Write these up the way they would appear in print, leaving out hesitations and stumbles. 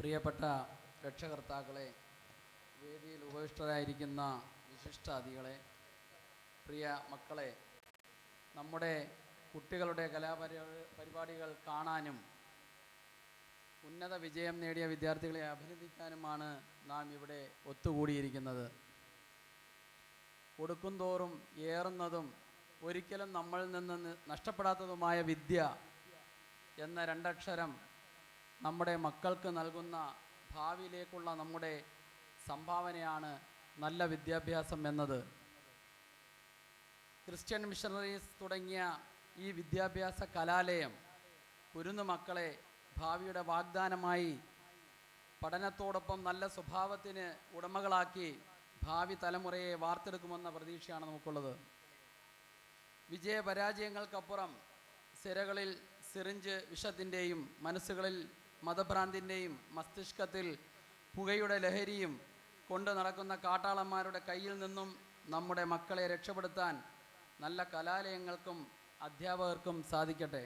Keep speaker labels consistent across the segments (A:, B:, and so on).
A: പ്രിയപ്പെട്ട രക്ഷകർത്താക്കളെ, വേദിയിൽ ഉപവിഷ്ടരായിരിക്കുന്ന വിശിഷ്ടാതിഥികളെ, പ്രിയ മക്കളെ, നമ്മുടെ കുട്ടികളുടെ കലാപരിപാടികൾ കാണാനും ഉന്നത വിജയം നേടിയ വിദ്യാർത്ഥികളെ അഭിനന്ദിക്കാനുമാണ് നാം ഇവിടെ ഒത്തുകൂടിയിരിക്കുന്നത്. കൊടുക്കുംതോറും ഏറുന്നതും ഒരിക്കലും നമ്മളിൽ നിന്ന് നഷ്ടപ്പെടാത്തതുമായ വിദ്യ എന്ന രണ്ടക്ഷരം നമ്മുടെ മക്കൾക്ക് നൽകുന്ന ഭാവിയിലേക്കുള്ള നമ്മുടെ സംഭാവനയാണ് നല്ല വിദ്യാഭ്യാസം എന്നത്. ക്രിസ്ത്യൻ മിഷണറീസ് തുടങ്ങിയ ഈ വിദ്യാഭ്യാസ കലാലയം കുരുന്നു മക്കളെ ഭാവിയുടെ വാഗ്ദാനമായി പഠനത്തോടൊപ്പം നല്ല സ്വഭാവത്തിന് ഉടമകളാക്കി ഭാവി തലമുറയെ വാർത്തെടുക്കുമെന്ന പ്രതീക്ഷയാണ് നമുക്കുള്ളത്. വിജയപരാജയങ്ങൾക്കപ്പുറം സിരകളിൽ സിറിഞ്ച് വിഷത്തിൻ്റെയും മനസ്സുകളിൽ മതഭ്രാന്തിൻ്റെയും മസ്തിഷ്കത്തിൽ പുകയുടെ ലഹരിയും കൊണ്ട് നടക്കുന്ന കാട്ടാളന്മാരുടെ കയ്യിൽ നിന്നും നമ്മുടെ മക്കളെ രക്ഷപ്പെടുത്താൻ നല്ല കലാലയങ്ങൾക്കും അധ്യാപകർക്കും സാധിക്കട്ടെ.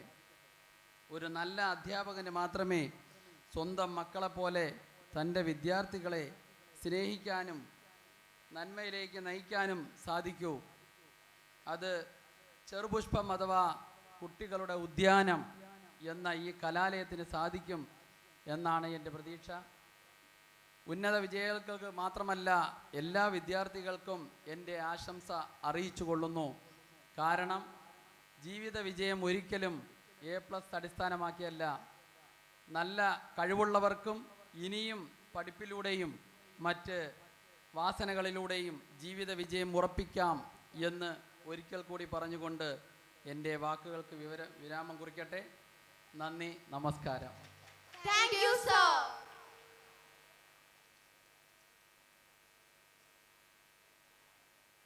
A: ഒരു നല്ല അധ്യാപകന് മാത്രമേ സ്വന്തം മക്കളെപ്പോലെ തൻ്റെ വിദ്യാർത്ഥികളെ സ്നേഹിക്കാനും നന്മയിലേക്ക് നയിക്കാനും സാധിക്കൂ. അത് ചെറുപുഷ്പം അഥവാ കുട്ടികളുടെ ഉദ്യാനം എന്ന ഈ കലാലയത്തിന് സാധിക്കും എന്നാണ് എൻ്റെ പ്രതീക്ഷ. ഉന്നത വിജയികൾക്ക് മാത്രമല്ല, എല്ലാ വിദ്യാർത്ഥികൾക്കും എൻ്റെ ആശംസ അറിയിച്ചു കൊള്ളുന്നു. കാരണം ജീവിത വിജയം ഒരിക്കലും A+ അടിസ്ഥാനമാക്കിയല്ല. നല്ല കഴിവുള്ളവർക്കും ഇനിയും പഠിപ്പിലൂടെയും മറ്റ് വാസനകളിലൂടെയും ജീവിത വിജയം ഉറപ്പിക്കാം എന്ന് ഒരിക്കൽ കൂടി പറഞ്ഞുകൊണ്ട് എൻ്റെ വാക്കുകൾക്ക് വിരാമം കുറിക്കട്ടെ. നന്ദി, നമസ്കാരം.